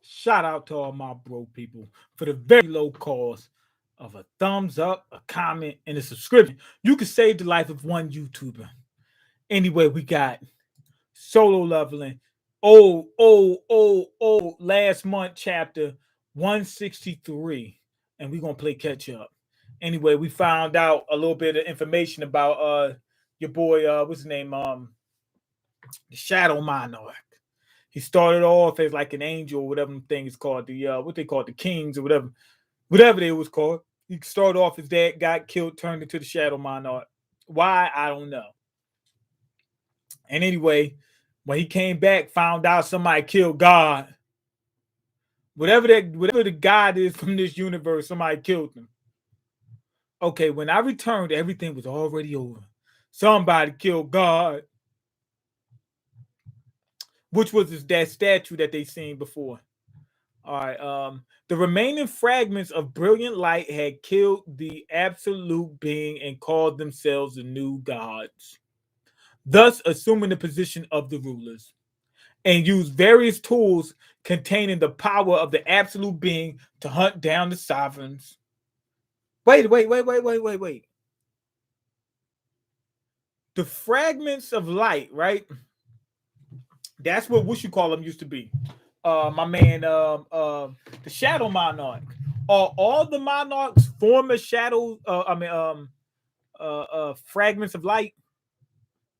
Shout out to all my bro people for the very low cost of a thumbs up, a comment, and a subscription. You can save the life of one YouTuber. Anyway, we got solo leveling. Last month chapter 163. And we're gonna play catch up. Anyway, we found out a little bit of information about your boy, what's his name? The Shadow Monarch. He started off as like an angel or whatever thing is called, the what they call the kings or whatever they was called. He started off as that, got killed, turned into the Shadow Monarch. Why? I don't know. And anyway, when he came back, found out somebody killed God. Whatever the God is from this universe, somebody killed him. Okay, when I returned, everything was already over. Somebody killed God, which was that statue that they seen before. All right. The remaining fragments of brilliant light had killed the absolute being and called themselves the new gods, thus assuming the position of the rulers, and used various tools containing the power of the absolute being to hunt down the sovereigns. Wait. The fragments of light, right? That's what you call them used to be. My man, the Shadow Monarch. Are all the monarchs former shadow? Fragments of light,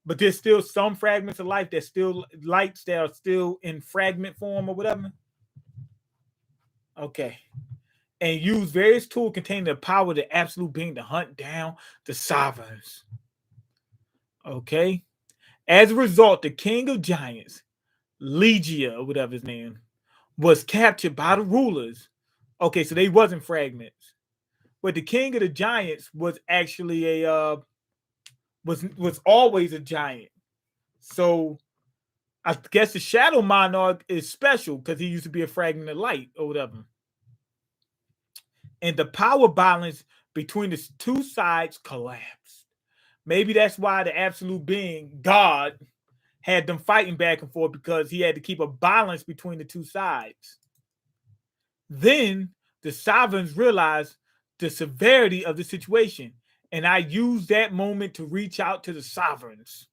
but there's still some fragments of light that's still lights that are still in fragment form or whatever. Okay, and use various tools containing the power of the absolute being to hunt down the sovereigns. Okay, as a result, the king of giants, Legia or whatever his name, was captured by the rulers. Okay, so they wasn't fragments, but the king of the giants was actually a was always a giant. So I guess the Shadow Monarch is special because he used to be a fragment of light or whatever. And the power balance between the two sides collapsed. Maybe that's why the absolute being, God, had them fighting back and forth because he had to keep a balance between the two sides. Then the sovereigns realized the severity of the situation, and I used that moment to reach out to the sovereigns.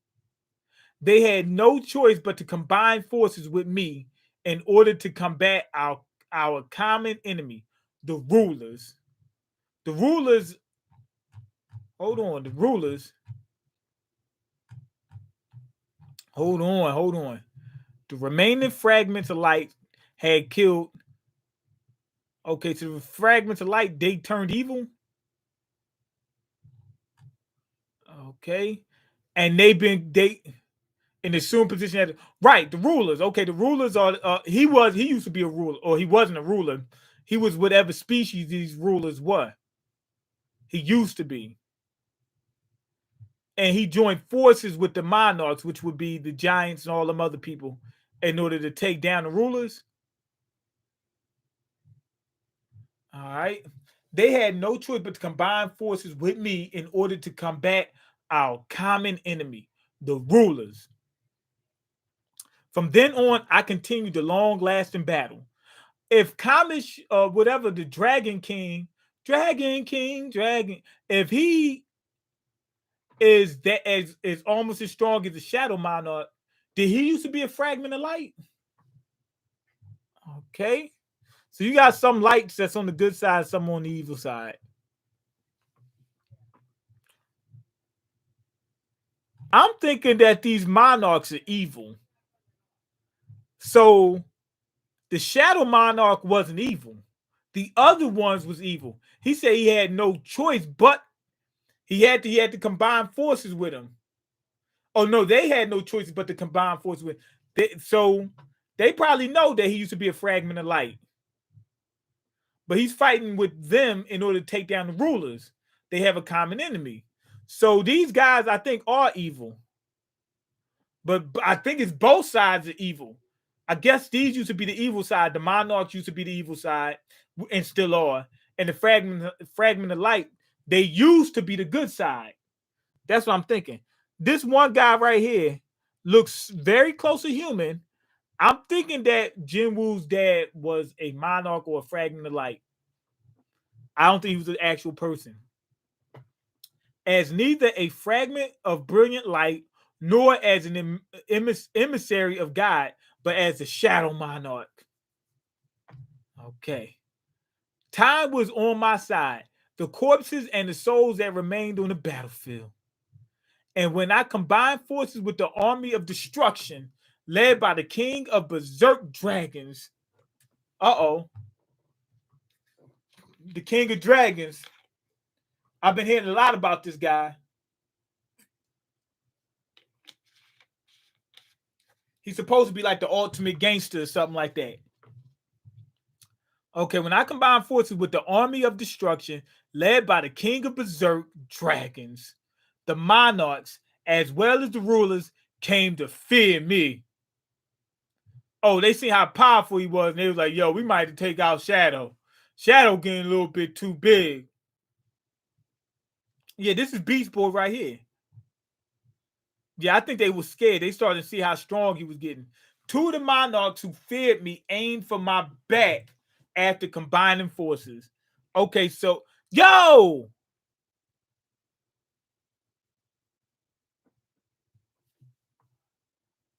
They had no choice but to combine forces with me in order to combat our common enemy, the rulers. The rulers, hold on, the rulers, hold on. The remaining fragments of light had killed. Okay, so the fragments of light, they turned evil. Okay. And they in the assumed position as right, the rulers. Okay, the rulers are he used to be a ruler, or he wasn't a ruler. He was whatever species these rulers were. He used to be. And he joined forces with the monarchs, which would be the giants and all them other people, in order to take down the rulers. All right. They had no choice but to combine forces with me in order to combat our common enemy, the rulers. From then on, I continued the long-lasting battle. If Kamish, whatever the Dragon King, if he is almost as strong as the Shadow Monarch, did he used to be a fragment of light? Okay. So you got some lights that's on the good side, some on the evil side. I'm thinking that these monarchs are evil. So the Shadow Monarch wasn't evil. The other ones was evil. He said he had no choice, but he had to combine forces with him. Oh no, they had no choice but to combine forces with. So they probably know that he used to be a fragment of light. But he's fighting with them in order to take down the rulers. They have a common enemy. So these guys, I think, are evil. But I think it's both sides are evil. I guess these used to be the evil side. The monarchs used to be the evil side, and still are. And the fragment of light, they used to be the good side. That's what I'm thinking. This one guy right here looks very close to human. I'm thinking that Jin-Woo's dad was a monarch or a fragment of light. I don't think he was an actual person. As neither a fragment of brilliant light nor as an emissary of God, but as a shadow monarch. Okay. Time was on my side, the corpses and the souls that remained on the battlefield. And when I combined forces with the army of destruction, led by the king of berserk dragons, the king of dragons, I've been hearing a lot about this guy. He's supposed to be like the ultimate gangster or something like that. Okay, when I combine forces with the army of destruction, led by the king of berserk dragons, the monarchs, as well as the rulers, came to fear me. Oh, they seen how powerful he was, and they was like, yo, we might have to take out Shadow. Shadow getting a little bit too big. Yeah, this is Beast Boy right here. Yeah, I think they were scared. They started to see how strong he was getting. Two of the monarchs who feared me aimed for my back after combining forces. Okay, so, yo!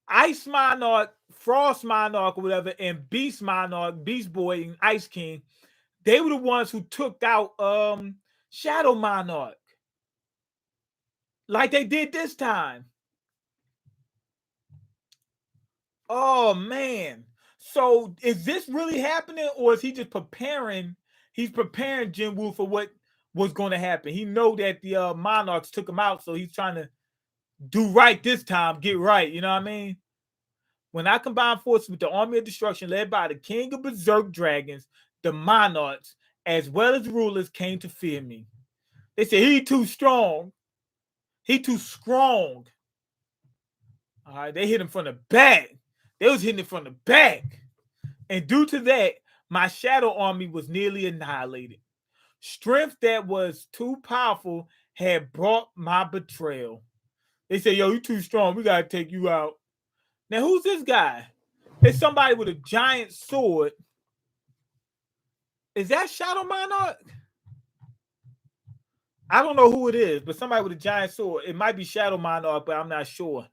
Ice Monarch, Frost Monarch, or whatever, and Beast Monarch, Beast Boy, and Ice King, they were the ones who took out Shadow Monarch. Like they did this time. Oh man. So is this really happening, or is he just preparing? He's preparing Jin-Woo for what was going to happen. He know that the monarchs took him out, so he's trying to do right this time, get right. You know what I mean? When I combine forces with the army of destruction led by the king of berserk dragons, the monarchs, as well as rulers, came to fear me. They said he too strong. He too strong. All right, they hit him from the back. They was hitting it from the back. And due to that, my shadow army was nearly annihilated. Strength that was too powerful had brought my betrayal. They say, yo, you too strong. We got to take you out. Now, who's this guy? It's somebody with a giant sword. Is that Shadow Monarch? I don't know who it is, but somebody with a giant sword. It might be Shadow Monarch, but I'm not sure.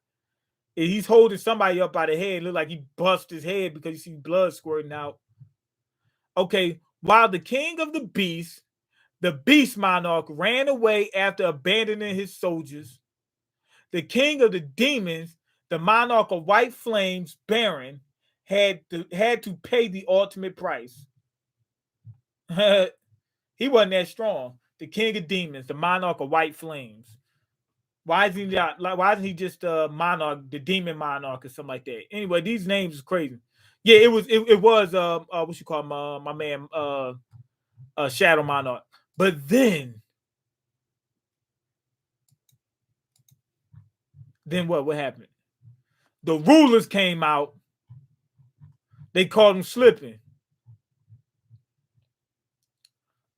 He's holding somebody up by the head. Look like he bust his head because you see blood squirting out. Okay, while the king of the beasts, the beast monarch, ran away after abandoning his soldiers, the king of the demons, the monarch of white flames, Baron, had to pay the ultimate price. He wasn't that strong. The king of demons, the monarch of white flames. Why isn't he not, like? Why isn't he just monarch, the demon monarch, or something like that? Anyway, these names is crazy. Yeah, it was what you call my man Shadow Monarch. But then what happened? The rulers came out. They called him slipping.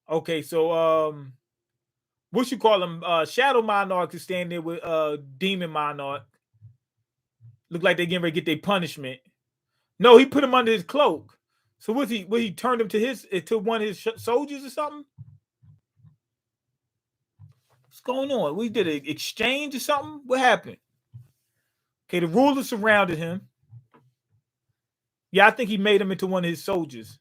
Okay, so what you call him? Shadow Monarch is standing there with Demon Monarch. Look like they getting ready to get their punishment. No, he put him under his cloak. So was he turned him to one of his soldiers or something? What's going on? We did an exchange or something? What happened? Okay, the rulers surrounded him. Yeah, I think he made him into one of his soldiers.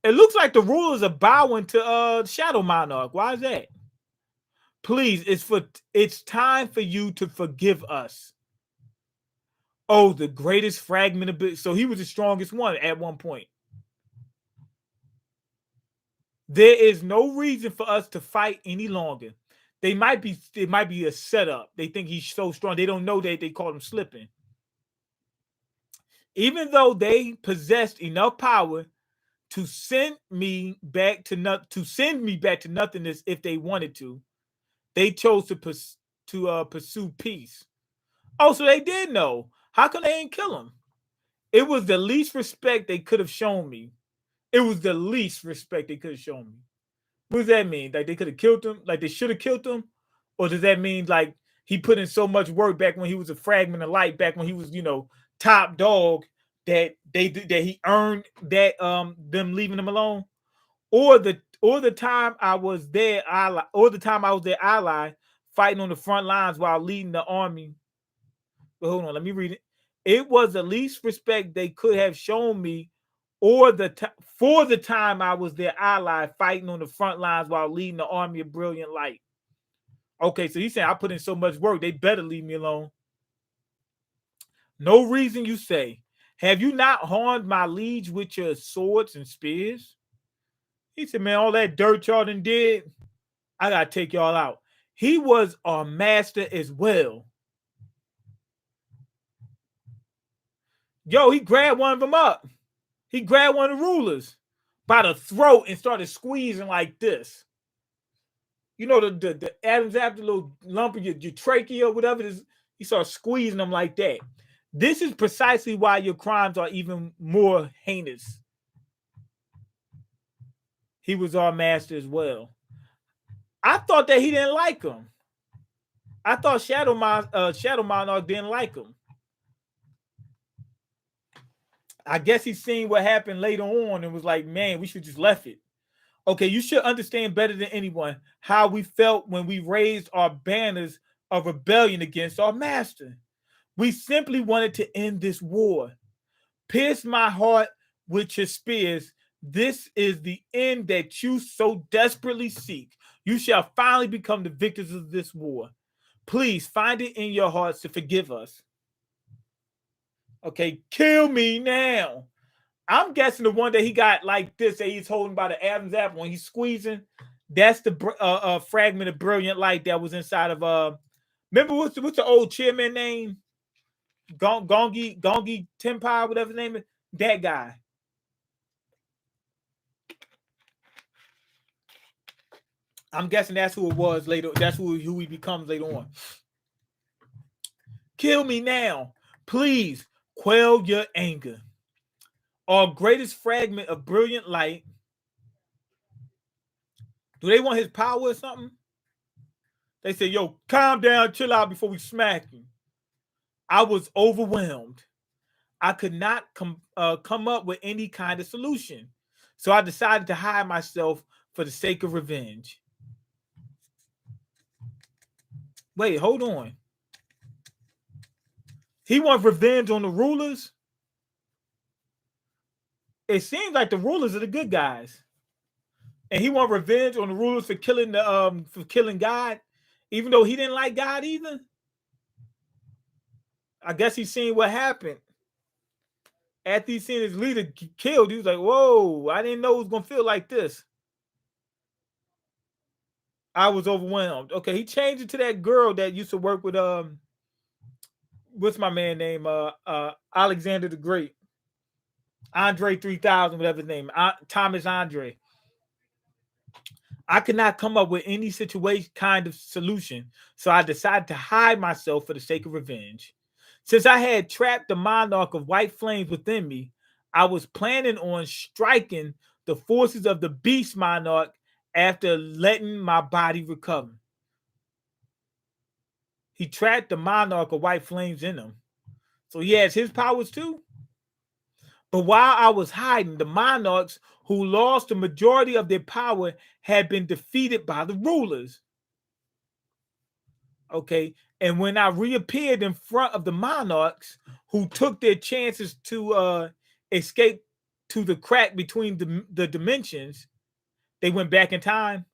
It looks like the rulers are bowing to Shadow Monarch. Why is that? Please, it's time for you to forgive us. Oh, the greatest fragment of it. So he was the strongest one at one point. There is no reason for us to fight any longer. It might be a setup. They think he's so strong. They don't know that they call him slipping. Even though they possessed enough power to send me back to nothingness if they wanted to, they chose to pursue peace. Oh, so they did know. How come they ain't kill him? It was the least respect they could have shown me. It was the least respect they could have shown me. What does that mean? Like they could have killed him? Like they should have killed him? Or does that mean like He put in so much work back when he was a fragment of light, back when he was, top dog, that he earned that them leaving him alone, or the time I was their ally, or the time I was their ally fighting on the front lines while leading the army. But hold on, let me read it. It was the least respect they could have shown me, or for the time I was their ally fighting on the front lines while leading the army of brilliant light. Okay, so he's saying I put in so much work, they better leave me alone. No reason, you say. Have you not harmed my liege with your swords and spears? He said, man, all that dirt y'all done did, I gotta take y'all out. He was our master as well. Yo, he grabbed one of them up. He grabbed one of the rulers by the throat and started squeezing like this. You know, the Adam's apple, little lump of your trachea or whatever it is, he started squeezing them like that. This is precisely why your crimes are even more heinous. He was our master as well. I thought that he didn't like him. I thought Shadow Monarch didn't like him. I guess he's seen what happened later on and was like, man, we should just left it. Okay, you should understand better than anyone how we felt when we raised our banners of rebellion against our master. We simply wanted to end this war. Pierce my heart with your spears. This is the end that you so desperately seek. You shall finally become the victors of this war. Please find it in your hearts to forgive us. Okay, kill me now. I'm guessing the one that he got like this, that he's holding by the Adam's apple when he's squeezing. That's the fragment of brilliant light that was inside of remember what's the old chairman name? Gongi Tenpai, whatever his name is. That guy. I'm guessing that's who it was later. That's who he becomes later on. Kill me now. Please quell your anger. Our greatest fragment of brilliant light. Do they want his power or something? They say, yo, calm down, chill out before we smack you. I was overwhelmed. I could not come up with any kind of solution. So I decided to hide myself for the sake of revenge. Wait, hold on. He wants revenge on the rulers? It seems like the rulers are the good guys. And he wants revenge on the rulers for killing God, even though he didn't like God either. I guess he's seen what happened. After he seen his leader killed, he was like, whoa, I didn't know it was going to feel like this. I was overwhelmed. Okay, he changed it to that girl that used to work with, what's my man name? Alexander the Great. Andre 3000, whatever his name. Thomas Andre. I could not come up with any kind of solution, so I decided to hide myself for the sake of revenge. Since I had trapped the monarch of white flames within me, I was planning on striking the forces of the beast monarch after letting my body recover. He trapped the monarch of white flames in him, so he has his powers too. But while I was hiding, the monarchs who lost the majority of their power had been defeated by the rulers. Okay, and when I reappeared in front of the monarchs who took their chances to escape to the crack between the dimensions, they went back in time.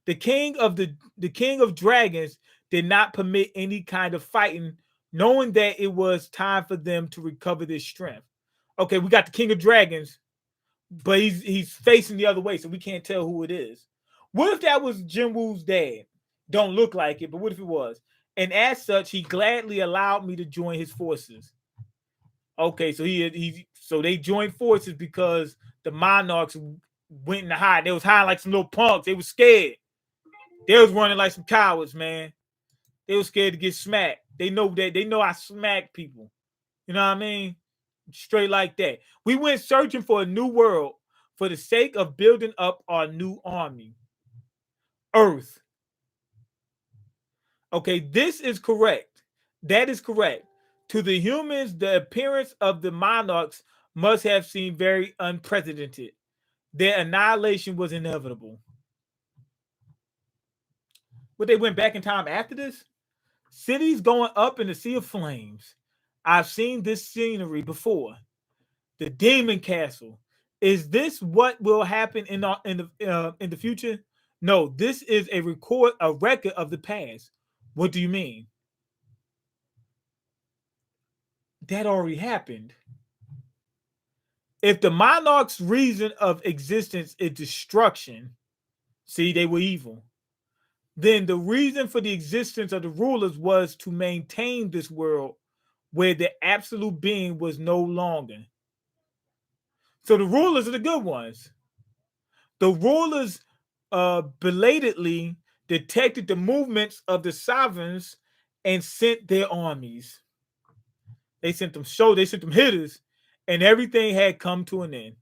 The king of dragons did not permit any kind of fighting, knowing that it was time for them to recover their strength. Okay, we got the king of dragons, but he's facing the other way, so we can't tell who it is. What if that was Jin-Woo's dad? Don't look like it, but what if it was? And as such, he gladly allowed me to join his forces. Okay, so they joined forces because the monarchs went in the hide. They was hiding like some little punks. They was scared. They was running like some cowards, man. They was scared to get smacked. They know I smack people. You know what I mean? Straight like that. We went searching for a new world for the sake of building up our new army. Earth. Okay, this is correct. That is correct. To the humans, the appearance of the monarchs must have seemed very unprecedented. Their annihilation was inevitable. But they went back in time after this? Cities going up in the sea of flames. I've seen this scenery before. The Demon Castle. Is this what will happen in the future? No, this is a record of the past. What do you mean? That already happened. If the monarch's reason of existence is destruction, see, they were evil, then the reason for the existence of the rulers was to maintain this world where the absolute being was no longer. So the rulers are the good ones. The rulers belatedly detected the movements of the sovereigns and sent their armies. They sent them hitters, and everything had come to an end.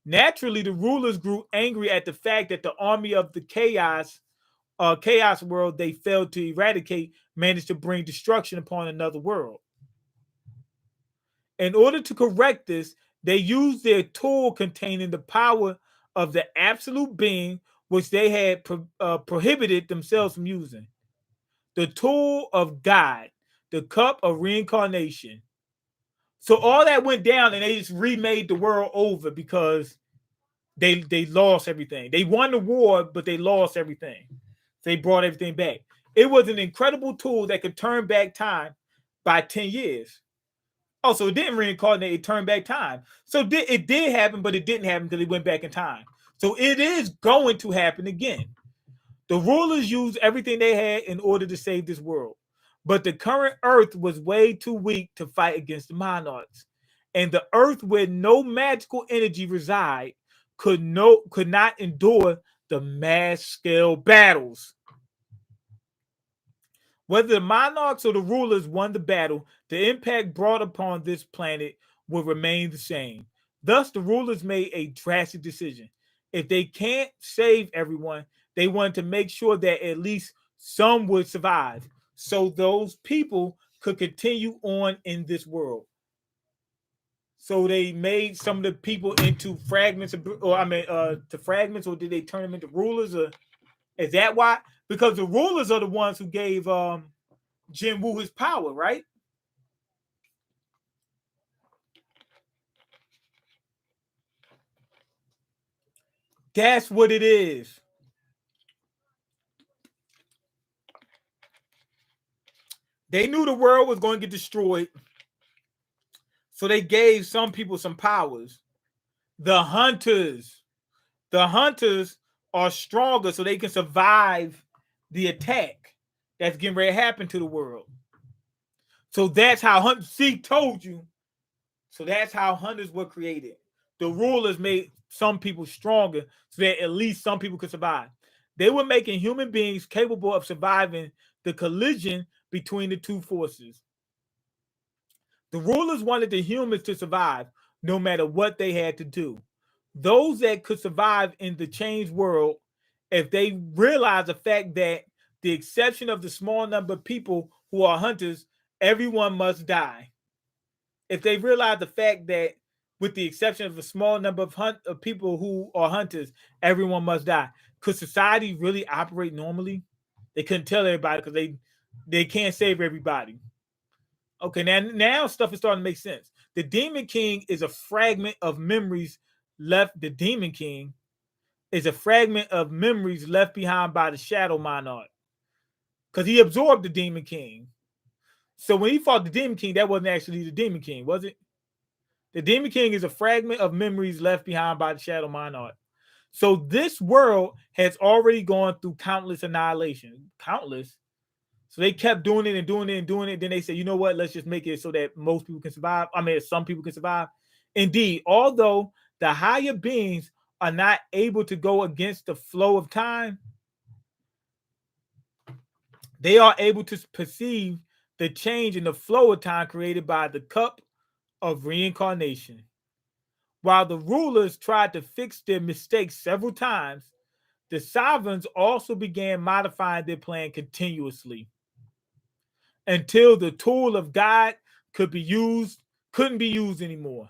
Naturally, the rulers grew angry at the fact that the army of the chaos world they failed to eradicate managed to bring destruction upon another world. In order to correct this, they used their tool containing the power of the absolute being, which they had prohibited themselves from using. The tool of God, the cup of reincarnation. So all that went down, and they just remade the world over because they lost everything. They won the war, but they lost everything. They brought everything back. It was an incredible tool that could turn back time by 10 years. Oh, so it didn't reincarnate, it turned back time. So it did happen, but it didn't happen because it went back in time. So it is going to happen again. The rulers used everything they had in order to save this world. But the current earth was way too weak to fight against the monarchs. And the earth where no magical energy reside could not endure the mass scale battles. Whether the monarchs or the rulers won the battle, the impact brought upon this planet will remain the same. Thus, the rulers made a drastic decision. If they can't save everyone, they wanted to make sure that at least some would survive, so those people could continue on in this world. So they made some of the people into fragments, to fragments, or did they turn them into rulers? Or is that why? Because the rulers are the ones who gave Jin-woo his power, right? That's what it is. They knew the world was going to get destroyed, so they gave some people some powers. The hunters, the hunters are stronger, so they can survive the attack that's getting ready to happen to the world. So that's how hunters. See, told you. So that's how hunters were created. The rulers made some people stronger so that at least some people could survive. They were making human beings capable of surviving the collision between the two forces. The rulers wanted the humans to survive no matter what they had to do. Those that could survive in the changed world, if they realize the fact that the exception of the small number of people who are hunters, everyone must die. If they realize the fact that, with the exception of a small number of people who are hunters, everyone must die. Could society really operate normally? They couldn't tell everybody because they can't save everybody. Okay, now stuff is starting to make sense. The Demon King is a fragment of memories left. The Demon King is a fragment of memories left behind by the Shadow Monarch because he absorbed the Demon King. So when he fought the Demon King, that wasn't actually the Demon King, was it? The Demon King is a fragment of memories left behind by the Shadow Monarch. So this world has already gone through countless annihilation. Countless. So they kept doing it and doing it and doing it. Then they said, you know what? Let's just make it so that most people can survive. I mean, some people can survive. Indeed, although the higher beings are not able to go against the flow of time, they are able to perceive the change in the flow of time created by the cup of reincarnation. While the rulers tried to fix their mistakes several times, the sovereigns also began modifying their plan continuously. until the tool of God couldn't be used anymore.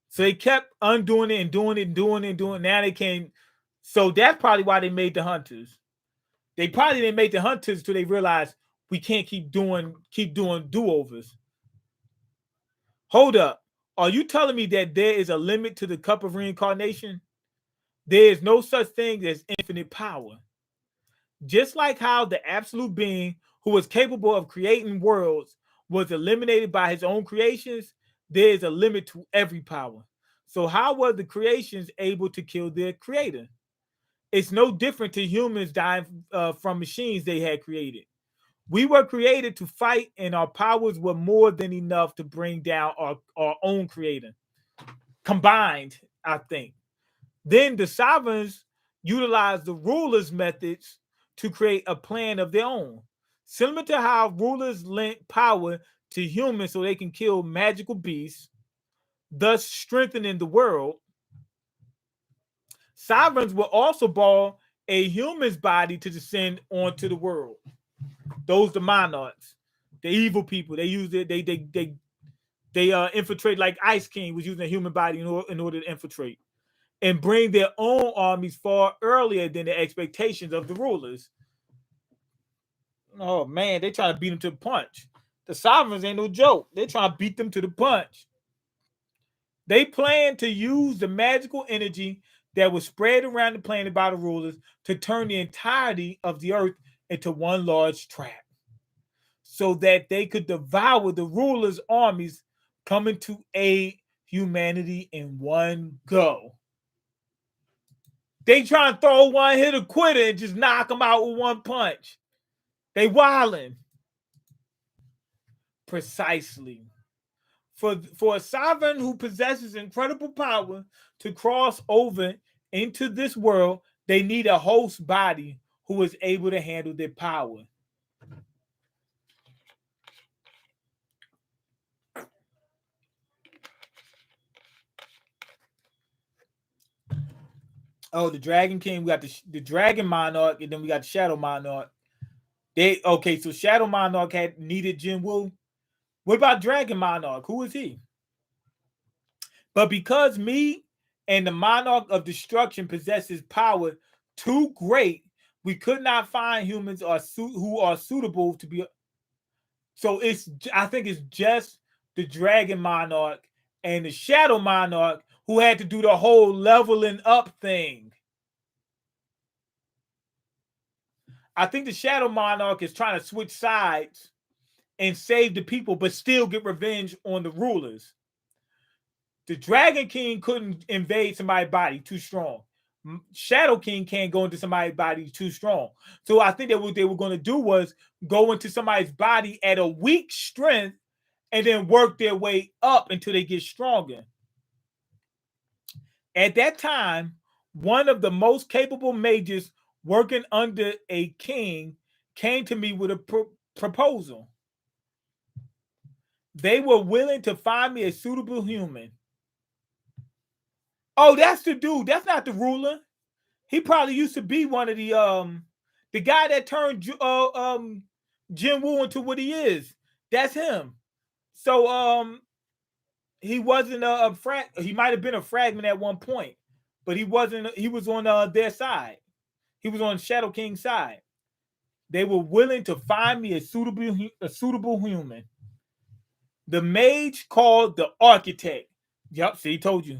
So they kept undoing it and doing it and doing it and doing it. Now they can. So that's probably why they made the hunters. They probably didn't make the hunters until they realized we can't keep doing do-overs. Hold up. Are you telling me that there is a limit to the cup of reincarnation? There is no such thing as infinite power. Just like how the absolute being who was capable of creating worlds was eliminated by his own creations, there is a limit to every power. So how were the creations able to kill their creator? It's no different to humans dying from machines they had created. We were created to fight, and our powers were more than enough to bring down our own creator. Combined, I think. Then the sovereigns utilized the rulers' methods to create a plan of their own. Similar to how rulers lent power to humans so they can kill magical beasts, thus strengthening the world, sovereigns will also borrow a human's body to descend onto the world. Those the monarchs, the evil people. They use it. They infiltrate, like Ice King was using a human body in order to infiltrate and bring their own armies far earlier than the expectations of the rulers. Oh man, they trying to beat them to the punch. The sovereigns ain't no joke. They trying to beat them to the punch. They plan to use the magical energy that was spread around the planet by the rulers to turn the entirety of the earth into one large trap, so that they could devour the rulers' armies coming to aid humanity in one go. They trying to throw one hit a quitter and just knock them out with one punch. They wilding. Precisely. For a sovereign who possesses incredible power to cross over into this world, they need a host body who is able to handle their power. Oh, the Dragon King, we got the Dragon Monarch, and then we got the Shadow Monarch. So Shadow Monarch had needed Jin-woo. What about Dragon Monarch? Who is he? But because me and the Monarch of Destruction possesses power too great, we could not find humans who are suitable to be. So I think it's just the Dragon Monarch and the Shadow Monarch who had to do the whole leveling up thing. I think the Shadow Monarch is trying to switch sides and save the people, but still get revenge on the rulers. The Dragon King couldn't invade somebody's body, too strong. Shadow King can't go into somebody's body, too strong. So I think that what they were going to do was go into somebody's body at a weak strength and then work their way up until they get stronger. At that time, one of the most capable mages working under a king came to me with a proposal. They were willing to find me a suitable human. Oh, that's the dude. That's not the ruler. He probably used to be one of the guy that turned Jin-woo into what he is. That's him. So he wasn't a he might have been a fragment at one point, but he wasn't. He was on their side. He was on Shadow King's side. They were willing to find me a suitable human. The mage called the architect. Yep, see, he told you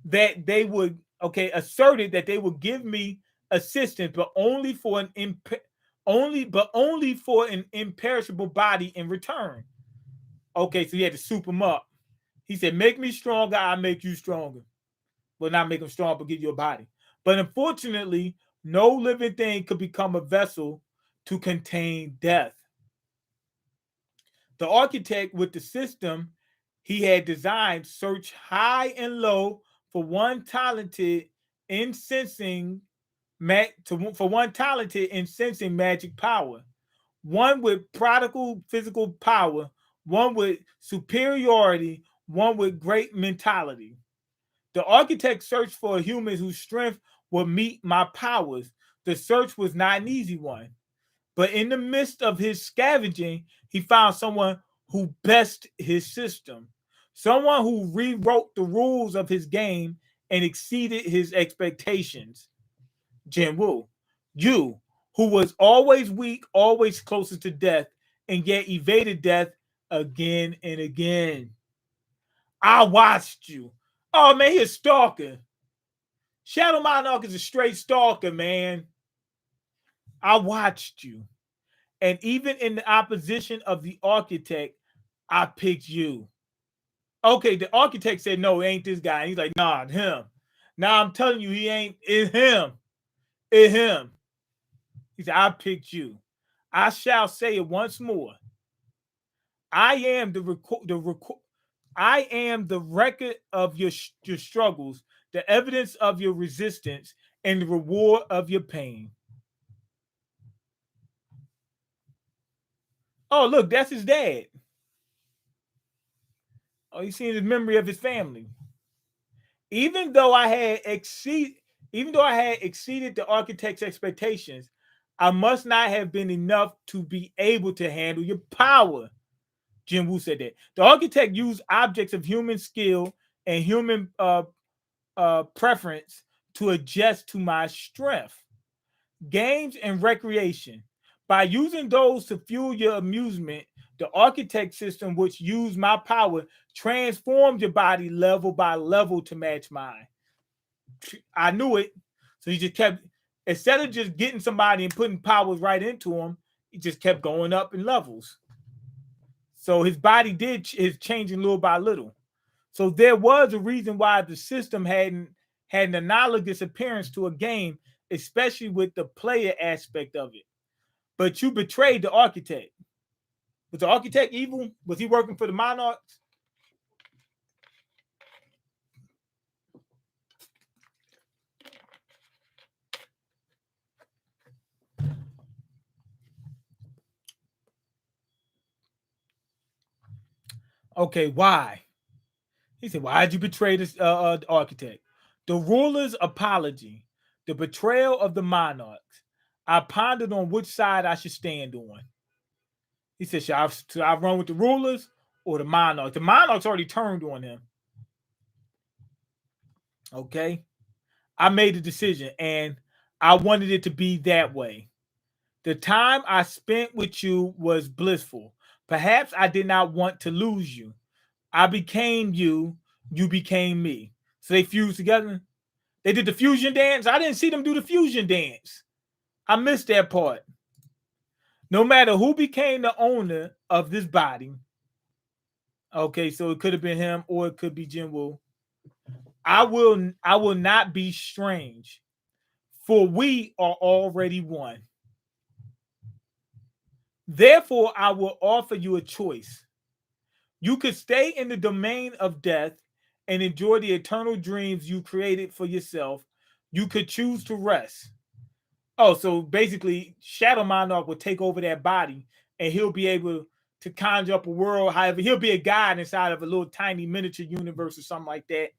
that they would asserted that they would give me assistance, but only for an imperishable body in return. Okay, so he had to soup him up. He said, "Make me stronger, I'll make you stronger." Well, not make him strong, but give you a body. But unfortunately, no living thing could become a vessel to contain death. The architect with the system he had designed searched high and low for one talented in sensing magic power, one with prodigal physical power, one with superiority, one with great mentality. The architect searched for humans whose strength would meet my powers. The search was not an easy one. But in the midst of his scavenging, he found someone who best his system, someone who rewrote the rules of his game and exceeded his expectations. Jin-woo, you, who was always weak, always closest to death, and yet evaded death again and again. I watched you. Oh man, he's a stalker. Shadow Monarch is a straight stalker, man. I watched you. And even in the opposition of the architect, I picked you. Okay, the architect said, no, it ain't this guy. And he's like, nah, him. Now I'm telling you, he ain't, it's him. It's him. He said, I picked you. I shall say it once more. I am I am the record of your struggles, the evidence of your resistance, and the reward of your pain. Oh, look, that's his dad. Oh, he's seeing the memory of his family. Even though I had exceeded the architect's expectations, I must not have been enough to be able to handle your power. Jin-woo said that. The architect used objects of human skill and human preference to adjust to my strength. Games and recreation. By using those to fuel your amusement, the architect system, which used my power, transformed your body level by level to match mine. I knew it. So he just kept, instead of just getting somebody and putting powers right into him, he just kept going up in levels. So his body is changing little by little. So there was a reason why the system had an analogous appearance to a game, especially with the player aspect of it. But you betrayed the architect. Was the architect evil? Was he working for the monarchs? Okay, why? He said, why did you betray this architect? The ruler's apology, the betrayal of the monarchs. I pondered on which side I should stand on. He said, should I run with the rulers or the monarchs? The monarchs already turned on him. Okay. I made a decision and I wanted it to be that way. The time I spent with you was blissful. Perhaps I did not want to lose you. I became you, you became me. So they fused together. They did the fusion dance. I didn't see them do the fusion dance. I missed that part. No matter who became the owner of this body, okay, so it could have been him or it could be Jin-woo. I will not be strange, for we are already one. Therefore, I will offer you a choice. You could stay in the domain of death and enjoy the eternal dreams you created for yourself. You could choose to rest. Oh, so basically, Shadow Monarch will take over that body and he'll be able to conjure up a world. However, he'll be a god inside of a little tiny miniature universe or something like that.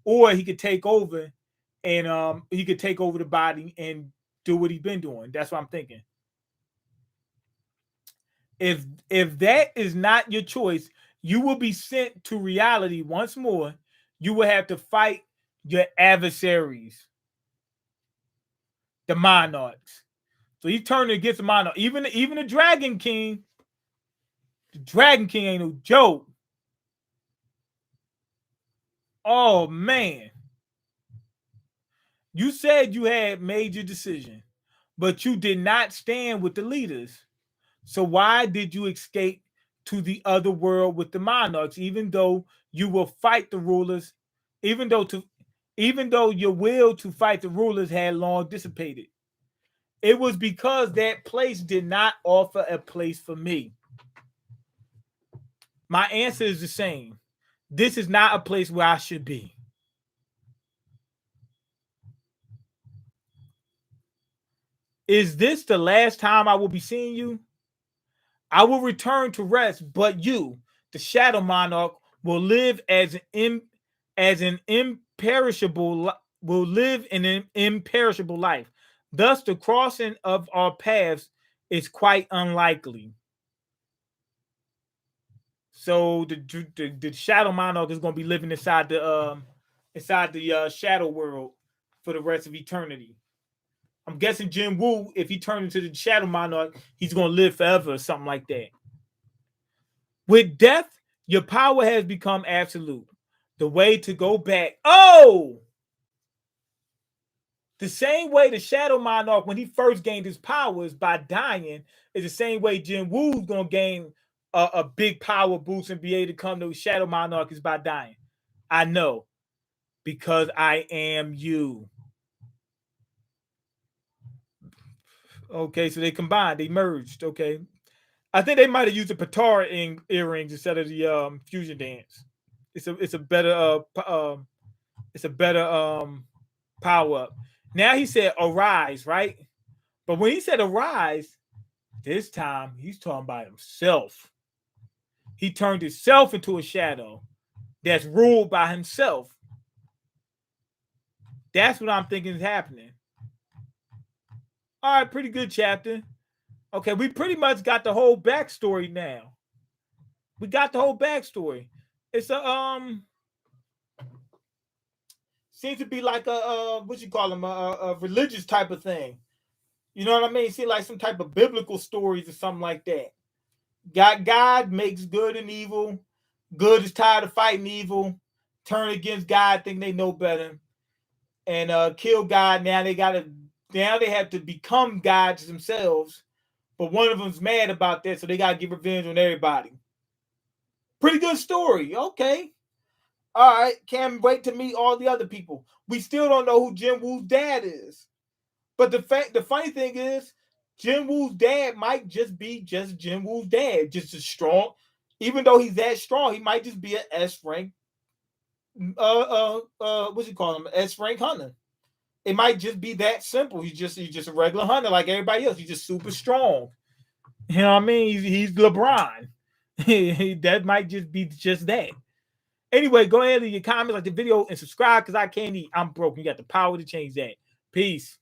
Or he could take over and he could take over the body and do what he's been doing. That's what I'm thinking. If that is not your choice, you will be sent to reality once more. You will have to fight your adversaries, the monarchs. So he turned against the monarch. Even the Dragon King. The Dragon King ain't no joke. Oh man. You said you had made your decision, but you did not stand with the leaders. So why did you escape to the other world with the monarchs, even though you will fight the rulers, even though your will to fight the rulers had long dissipated? It was because that place did not offer a place for me. My answer is the same. This is not a place where I should be. Is this the last time I will be seeing you? I will return to rest, but you, the Shadow Monarch, will live as an imperishable will live in an imperishable life. Thus, the crossing of our paths it's quite unlikely. So the shadow monarch is going to be living inside the shadow world for the rest of eternity. I'm guessing Jin-Woo, if he turned into the shadow monarch, he's going to live forever or something like that. With death, your power has become absolute. The way to go back. Oh! The same way the Shadow Monarch, when he first gained his powers by dying, is the same way Jin-Woo's going to gain a big power boost and be able to come to Shadow Monarch is by dying. I know. Because I am you. Okay, so they combined. They merged. Okay. I think they might have used the Patara earrings instead of the fusion dance. It's a better power up. Now he said arise, right? But when he said arise, this time he's talking about himself. He turned himself into a shadow that's ruled by himself. That's what I'm thinking is happening. All right, pretty good chapter. Okay, we pretty much got the whole backstory now. We got the whole backstory. It's a seems to be like a what you call them, a religious type of thing. You know what I mean? It seems like some type of biblical stories or something like that. God makes good and evil. Good is tired of fighting evil. Turn against God, think they know better, and kill God. Now they have to become gods themselves. But one of them's mad about that, so they gotta get revenge on everybody. Pretty good story. Okay. All right. Can't wait to meet all the other people. We still don't know who Jin-Woo's dad is. But the funny thing is, Jin-Woo's dad might just be just Jin-Woo's dad, just as strong. Even though he's that strong, he might just be an S rank. What's he call him? S rank hunter. It might just be that simple. He's just a regular hunter like everybody else. He's just super strong. You know what I mean? He's LeBron. That might just be just that. Anyway, go ahead and leave your comments, like the video, and subscribe because I can't eat. I'm broke. You got the power to change that. Peace.